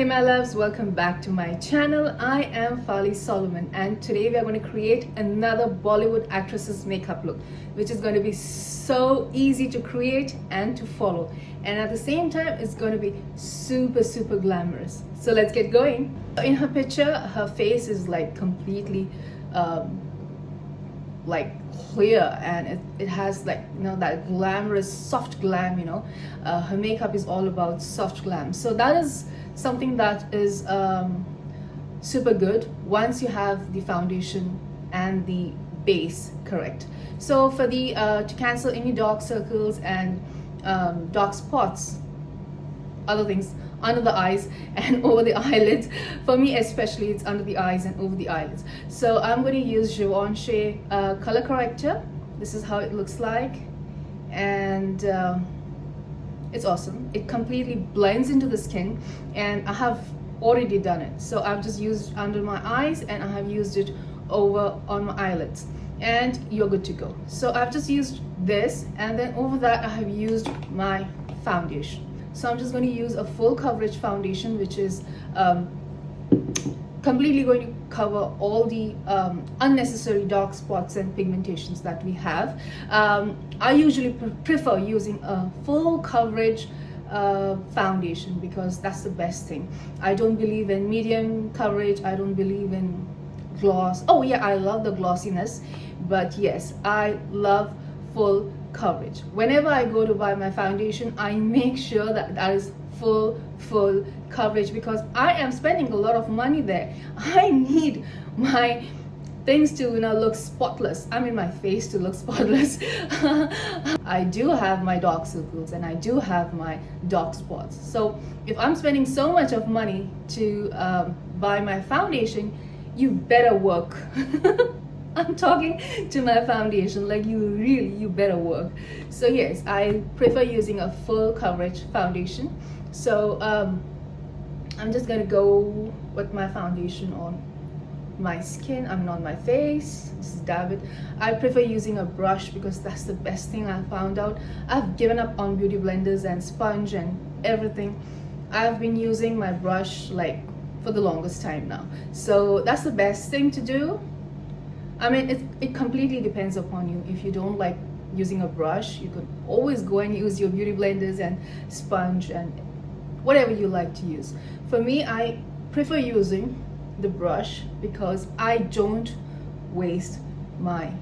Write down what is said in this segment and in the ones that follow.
my loves, welcome back to my channel. I am Fali Solomon and today we are going to create another Bollywood actress's makeup look, which is going to be so easy to create and to follow, and at the same time it's going to be super glamorous. So let's get going. In her picture, her face is like completely like clear, and it has like, you know, that glamorous soft glam, you know. Her makeup is all about soft glam, so that is something that is super good once you have the foundation and the base correct. So for the to cancel any dark circles and dark spots, other things under the eyes and over the eyelids, for me especially it's under the eyes and over the eyelids, so I'm going to use Givenchy color corrector. This is how it looks like, and it's awesome. It completely blends into the skin, and I have already done it. So I've just used under my eyes and I have used it over on my eyelids, and you're good to go. So I've just used this, and then over that I have used my foundation. So I'm just going to use a full coverage foundation, which is completely going to cover all the unnecessary dark spots and pigmentations that we have. I usually prefer using a full coverage foundation because that's the best thing. I don't believe in medium coverage. I don't believe in gloss. Oh yeah, I love the glossiness, but yes, I love full coverage. Whenever I go to buy my foundation, I make sure that that is full coverage because I am spending a lot of money there. I need my things to, you know, look spotless. I mean, my face to look spotless. I do have my dark circles and I do have my dark spots. So if I'm spending so much of money to buy my foundation, you better work. I'm talking to my foundation, like you better work. So yes, I prefer using a full coverage foundation. So I'm just gonna go with my foundation on my skin, I mean on my face. Just dab it. I prefer using a brush because that's the best thing I found out. I've given up on beauty blenders and sponge and everything. I've been using my brush like for the longest time now. So that's the best thing to do. I mean, it completely depends upon you. If you don't like using a brush, you could always go and use your beauty blenders and sponge and whatever you like to use. For me, I prefer using the brush because I don't waste my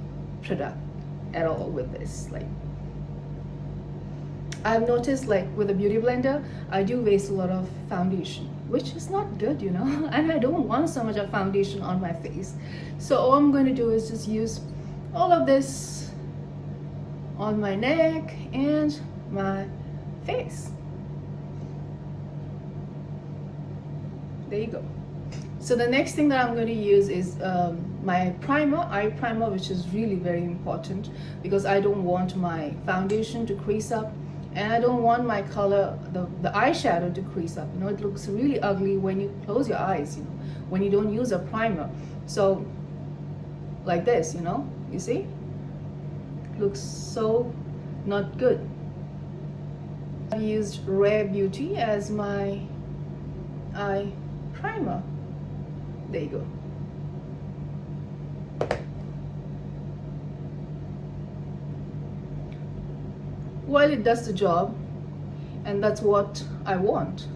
product at all with this. Like, I've noticed, like with a beauty blender, I do waste a lot of foundation, which is not good, you know, and I don't want so much of foundation on my face. So all I'm going to do is just use all of this on my neck and my face. There you go. So the next thing that I'm going to use is my eye primer, which is really very important because I don't want my foundation to crease up, and I don't want my color, the eyeshadow, to crease up. You know, it looks really ugly when you close your eyes, you know, when you don't use a primer. So like this, you know, you see, looks so not good. I've used Rare Beauty as my eye primer. There you go. Well, it does the job, and that's what I want.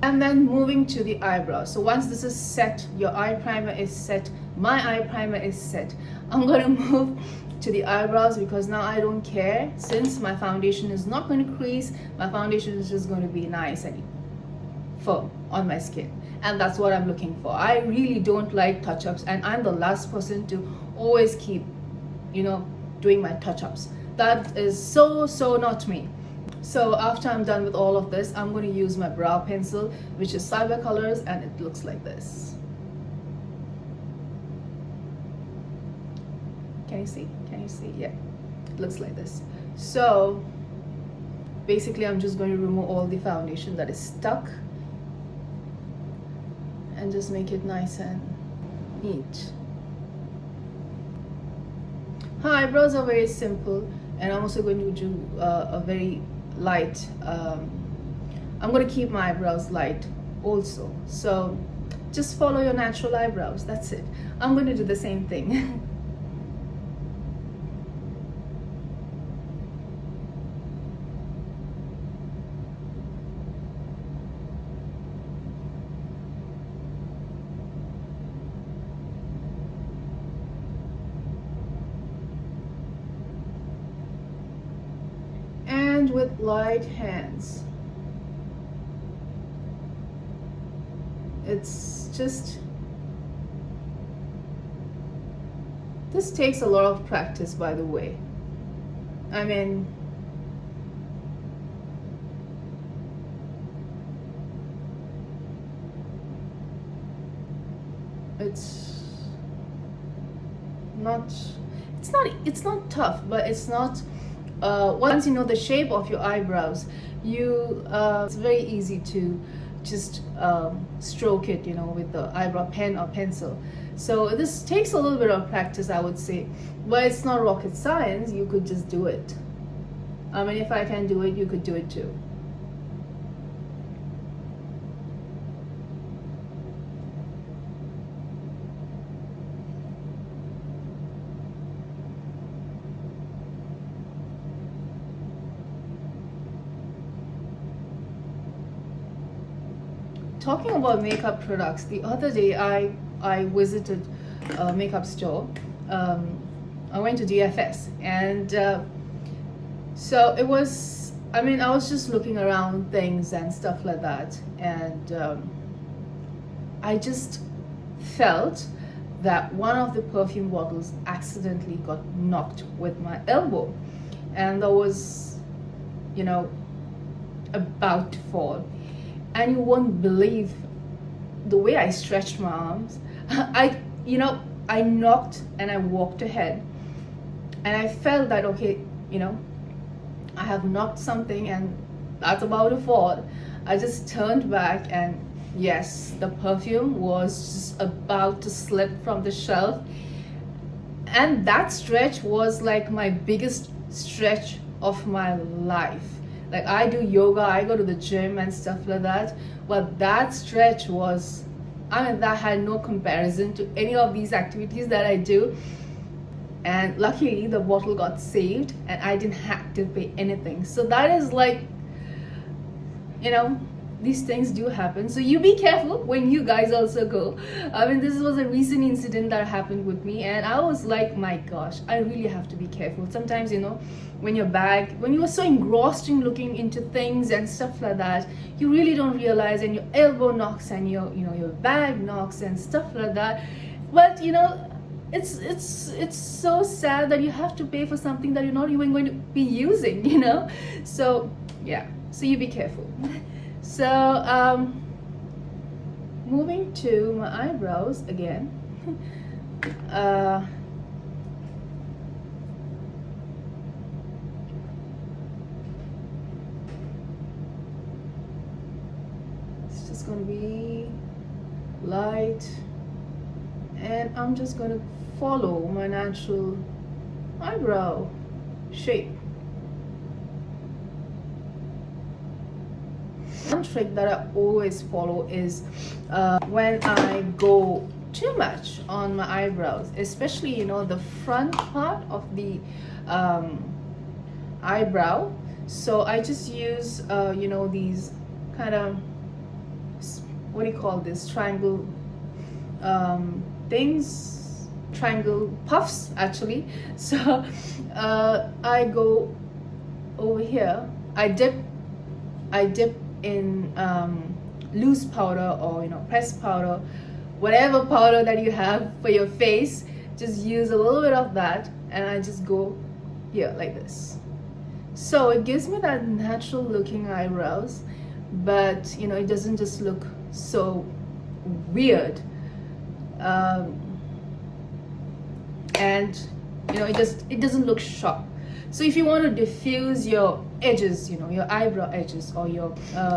And then moving to the eyebrows. So once this is set, your eye primer is set, my eye primer is set, I'm going to move to the eyebrows because now I don't care. Since my foundation is not going to crease, my foundation is just going to be nice and firm on my skin, and that's what I'm looking for. I really don't like touch-ups, and I'm the last person to always keep, you know, doing my touch-ups. That is so not me. So after I'm done with all of this, I'm going to use my brow pencil, which is Cyber Colors, and it looks like this. Can you see? Can you see? Yeah, it looks like this. So basically I'm just going to remove all the foundation that is stuck and just make it nice and neat. Her eyebrows are very simple, and I'm also going to do a very light. I'm going to keep my eyebrows light also. So just follow your natural eyebrows. That's it. I'm going to do the same thing. And with light hands, it's just, this takes a lot of practice, by the way. I mean, it's not, it's not tough, but it's not, once you know the shape of your eyebrows, it's very easy to just stroke it, with the eyebrow pen or pencil. So this takes a little bit of practice, I would say, but it's not rocket science. You could just do it. I mean, if I can do it, you could do it too. Talking about makeup products, the other day I visited a makeup store. I went to DFS, and so it was, I mean, I was just looking around things and stuff like that, and I just felt that one of the perfume bottles accidentally got knocked with my elbow, and I was, about to fall. And you won't believe the way I stretched my arms. I knocked and I walked ahead, and I felt that, okay, I have knocked something and that's about to fall. I just turned back, and yes, the perfume was just about to slip from the shelf. And that stretch was like my biggest stretch of my life. Like, I do yoga, I go to the gym and stuff like that, but that stretch was, I mean, that had no comparison to any of these activities that I do. And luckily the bottle got saved and I didn't have to pay anything. So that is like, these things do happen. So you be careful when you guys also go. I mean, this was a recent incident that happened with me, and I was like, my gosh, I really have to be careful. Sometimes, when you are so engrossed in looking into things and stuff like that, you really don't realize, and your elbow knocks and your bag knocks and stuff like that. But it's so sad that you have to pay for something that you're not even going to be using. So yeah, so you be careful. So moving to my eyebrows again. It's just going to be light, and I'm just going to follow my natural eyebrow shape. One trick that I always follow is when I go too much on my eyebrows, especially the front part of the eyebrow. So I just use these kind of, what do you call this, triangle things, triangle puffs actually. So I go over here, I dip in loose powder or pressed powder, whatever powder that you have for your face. Just use a little bit of that, and I just go here like this. So it gives me that natural looking eyebrows, but it doesn't just look so weird, and it doesn't look sharp. So if you want to diffuse your edges, your eyebrow edges, or your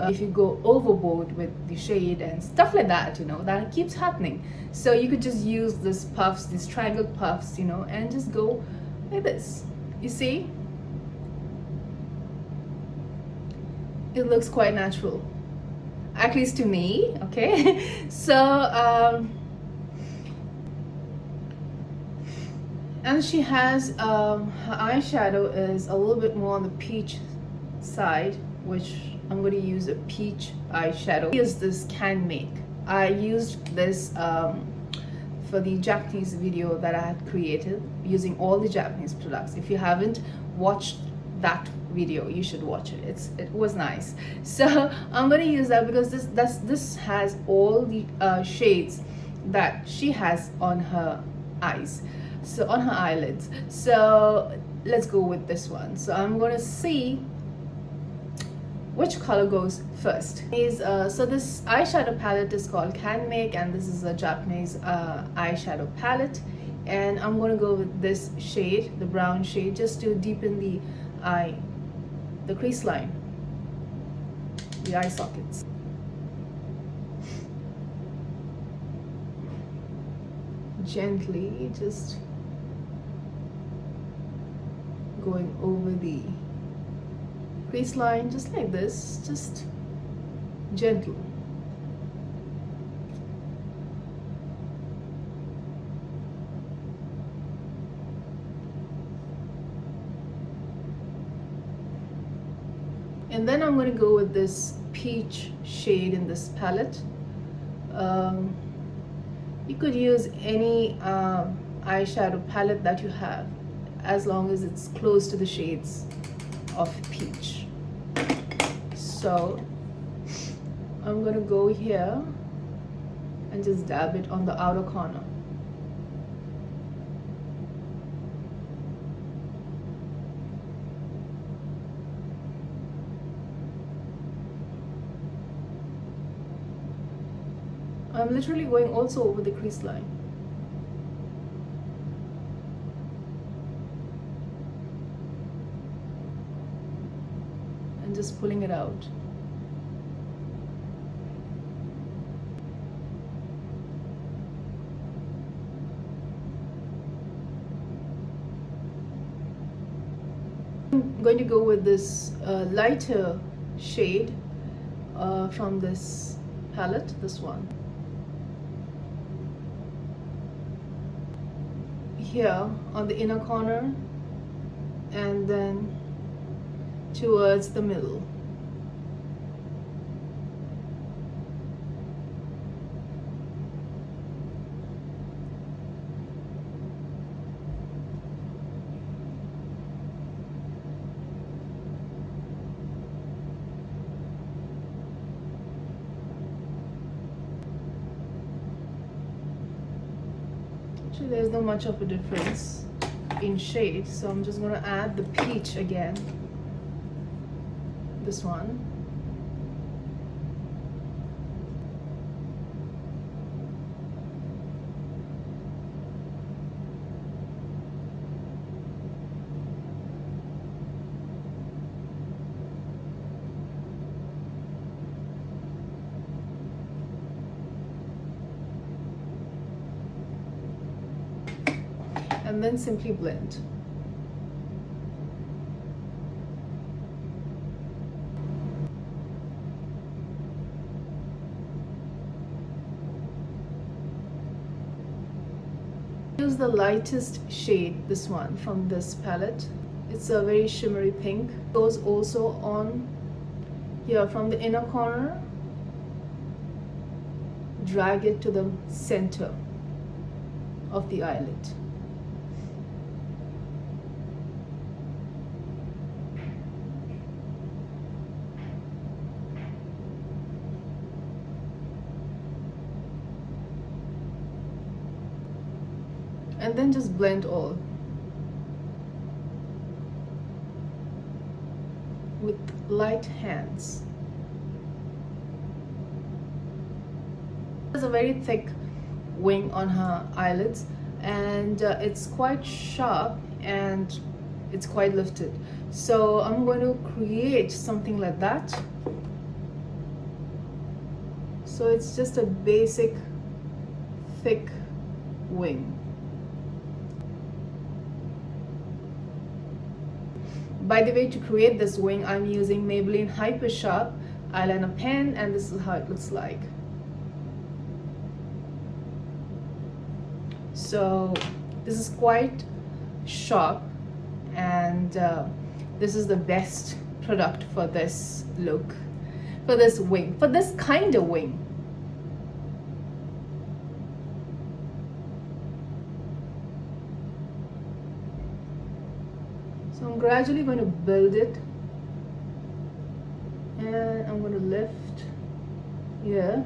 if you go overboard with the shade and stuff like that, that keeps happening. So you could just use these puffs, these triangle puffs, and just go like this. You see, it looks quite natural, at least to me. Okay. So and she has her eyeshadow is a little bit more on the peach side, which I'm going to use a peach eyeshadow. Here's this Can Make. I used this for the Japanese video that I had created using all the Japanese products. If you haven't watched that video, you should watch it. It was nice. So I'm going to use that because this has all the shades that she has on her eyes, so on her eyelids. So let's go with this one. So I'm going to see which color goes first. So this eyeshadow palette is called Can Make, and this is a Japanese eyeshadow palette, and I'm going to go with this shade, the brown shade, just to deepen the crease line, the eye sockets. Gently, just going over the crease line, just like this, just gentle. And then I'm going to go with this peach shade in this palette. You could use any eyeshadow palette that you have, as long as it's close to the shades of peach. So I'm going to go here and just dab it on the outer corner. I'm literally going also over the crease line. And just pulling it out. I'm going to go with this lighter shade from this palette, this one. Here on the inner corner, and then towards the middle. There's not much of a difference in shade, so I'm just going to add the peach again, this one. And then simply blend. Use the lightest shade, this one from this palette. It's a very shimmery pink. Goes also on here from the inner corner. Drag it to the center of the eyelid. And then just blend all with light hands. There's a very thick wing on her eyelids, and it's quite sharp and it's quite lifted. So I'm going to create something like that. So it's just a basic thick wing. By the way, to create this wing, I'm using Maybelline Hyper Sharp eyeliner pen, and this is how it looks like. So this is quite sharp, and this is the best product for this look, for this wing, for this kind of wing. So I'm gradually going to build it, and I'm going to lift here.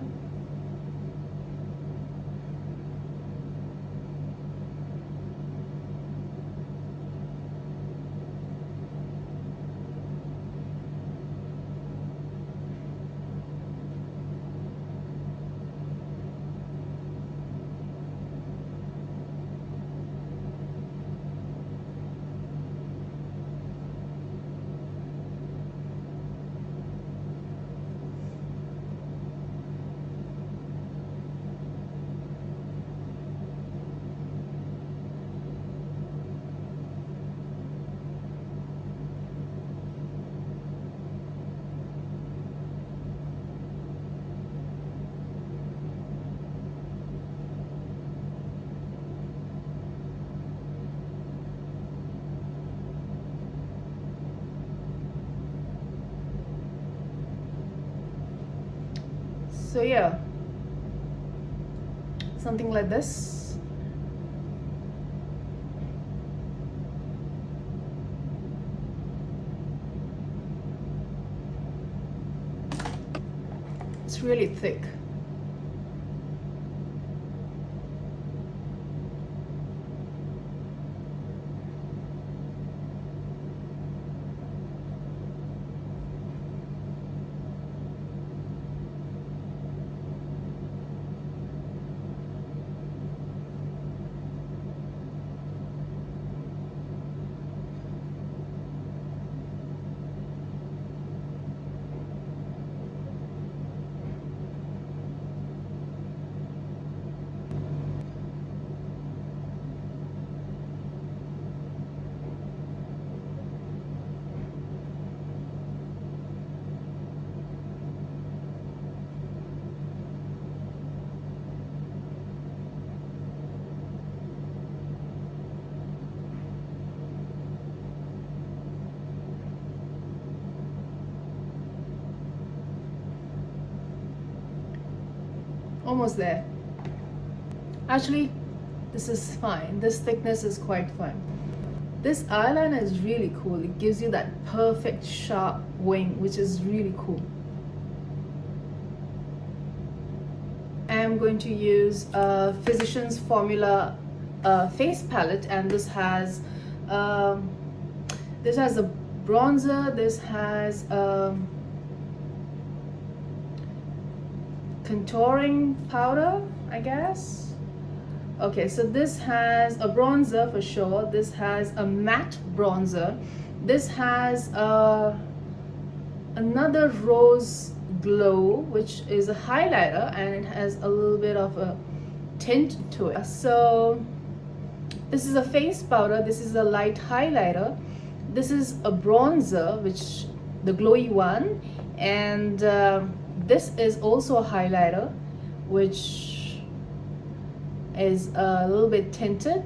So yeah, something like this. It's really thick. Almost there. Actually, this is fine. This thickness is quite fine. This eyeliner is really cool. It gives you that perfect sharp wing, which is really cool. I'm going to use Physicians Formula face palette, and this has a bronzer. This has contouring powder, I guess. Okay, so this has a bronzer for sure. This has a matte bronzer. This has another rose glow, which is a highlighter, and it has a little bit of a tint to it. So this is a face powder. This is a light highlighter. This is a bronzer, which the glowy one, and this is also a highlighter, which is a little bit tinted,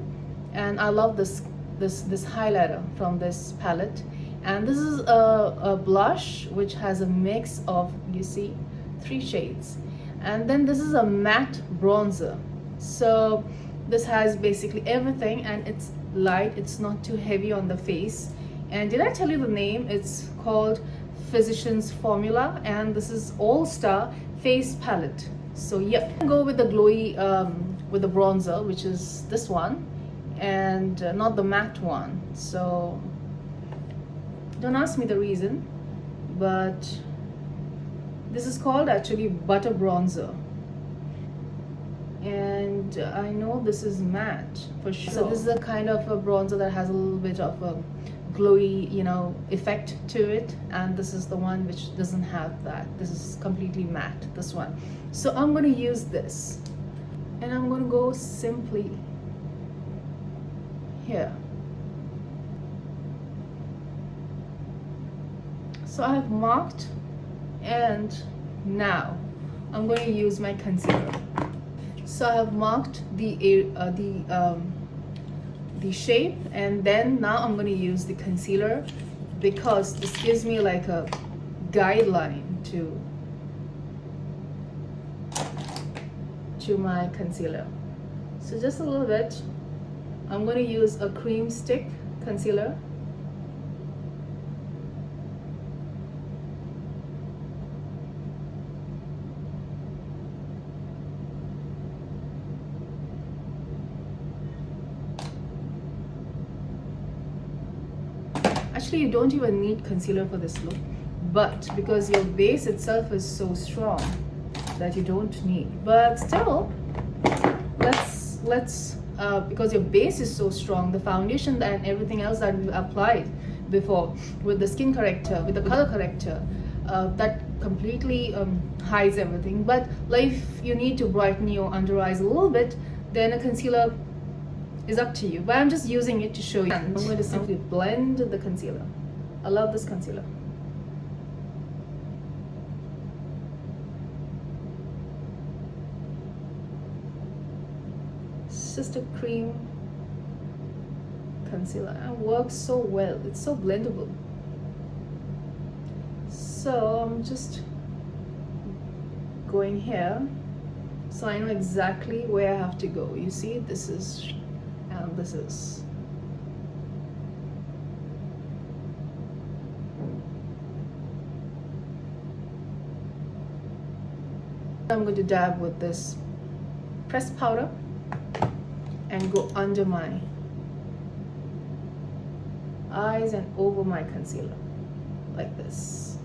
and I love this highlighter from this palette. And this is a blush which has a mix of, you see, 3 shades. And then this is a matte bronzer. So this has basically everything, and it's light, it's not too heavy on the face. And did I tell you the name? It's called Physicians Formula, and this is All-Star Face Palette. So yeah, go with the glowy with the bronzer, which is this one, and not the matte one. So don't ask me the reason, but this is called actually butter bronzer, and I know this is matte for sure. So this is a kind of a bronzer that has a little bit of a glowy, you know, effect to it, and this is the one which doesn't have that. This is completely matte, this one. So I'm going to use this, and I'm going to go simply here. So I have marked, and now I'm going to use my concealer. So I have marked the shape, and then now I'm going to use the concealer, because this gives me like a guideline to my concealer. So just a little bit. I'm going to use a cream stick concealer. Actually, you don't even need concealer for this look, but because your base itself is so strong that you don't need. But still, let's because your base is so strong, the foundation and everything else that we applied before with the skin corrector, with the color corrector, that completely hides everything. But like if you need to brighten your under eyes a little bit, then a concealer is up to you. But I'm just using it to show you. I'm going to simply blend the concealer. I love this concealer. It's just a cream concealer and it works so well. It's so blendable. So I'm just going here, so I know exactly where I have to go. You see, this is, and this is. I'm going to dab with this pressed powder and go under my eyes and over my concealer like this.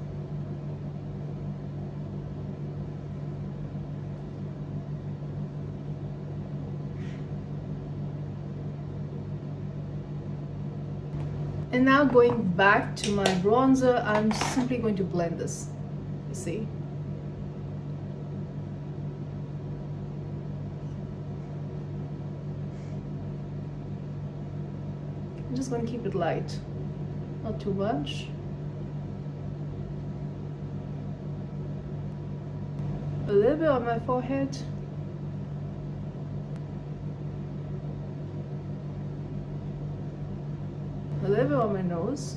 And now going back to my bronzer, I'm simply going to blend this, you see. I'm just going to keep it light, not too much. A little bit on my forehead. A little bit on my nose.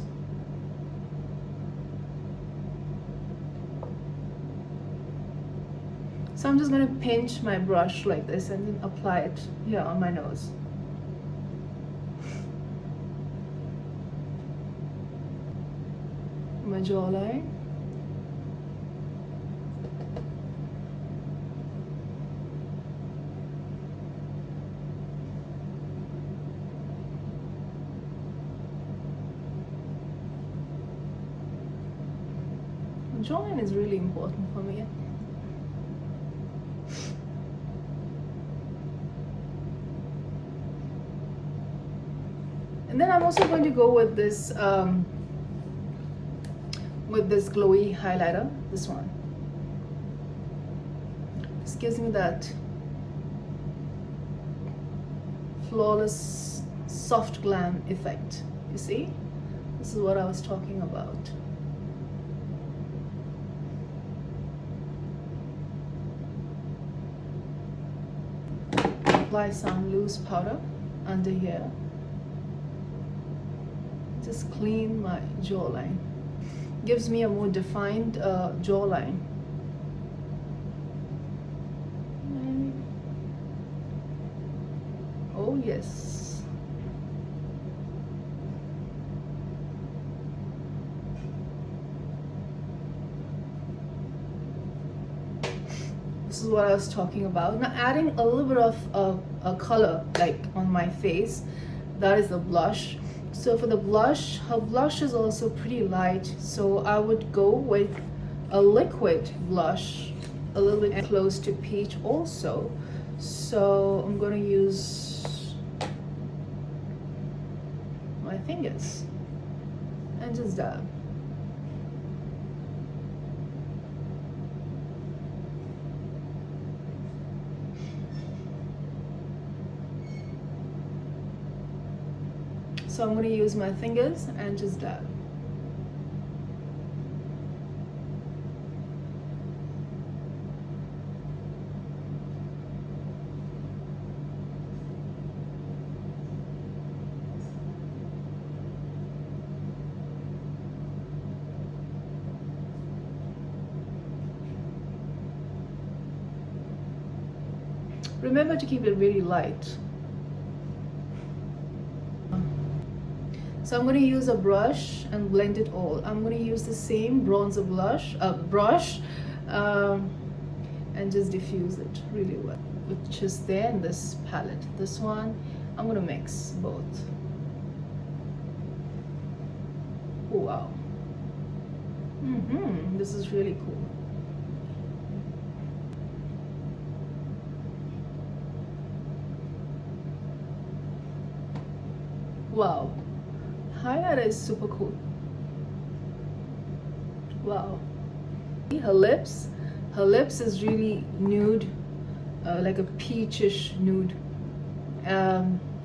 So I'm just going to pinch my brush like this and then apply it here on my nose. My jawline. Jawline is really important for me. And then I'm also going to go with this glowy highlighter, this one. This gives me that flawless soft glam effect. You see, this is what I was talking about. Apply some loose powder under here. Just clean my jawline. Gives me a more defined jawline. Oh yes. This is what I was talking about. Now adding a little bit of a color like on my face, that is the blush. So for the blush, her blush is also pretty light, so I would go with a liquid blush, a little bit close to peach also. So I'm going to use my fingers and just dab. So I'm going to use my fingers and just dab. Remember to keep it really light. So I'm going to use a brush and blend it all. I'm going to use the same bronzer brush and just diffuse it really well, which is there in this palette. This one, I'm going to mix both. Oh, wow. This is really cool. Wow. Highlighter is super cool. Wow. Her lips is really nude, like a peachish nude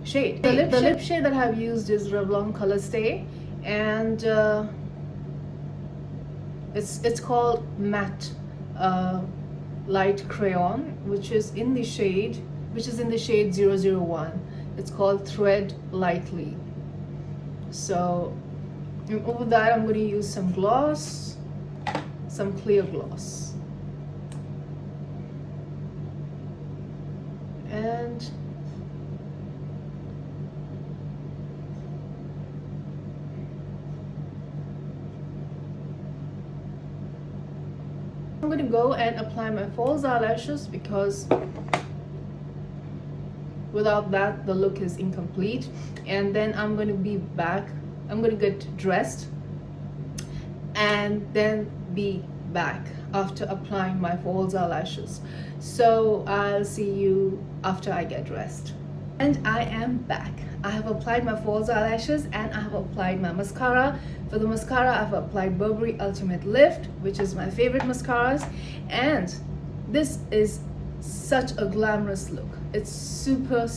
shade. The lip shade that I've used is Revlon Color Stay, and it's called Matte Light Crayon, which is in the shade 001. It's called Thread Lightly. So over that, I'm going to use some gloss, some clear gloss, and I'm going to go and apply my false eyelashes, because without that the look is incomplete. And then I'm going to be back. I'm going to get dressed and then be back after applying my false eyelashes. So I'll see you after I get dressed. And I am back. I have applied my false eyelashes and I have applied my mascara. For the mascara, I've applied Burberry Ultimate Lift, which is my favorite mascaras, and this is such a glamorous look. It's super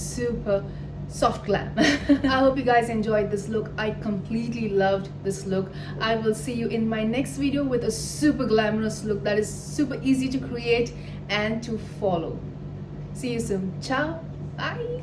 soft glam. I hope you guys enjoyed this look. I completely loved this look. I will see you in my next video with a super glamorous look that is super easy to create and to follow. See you soon. Ciao. Bye.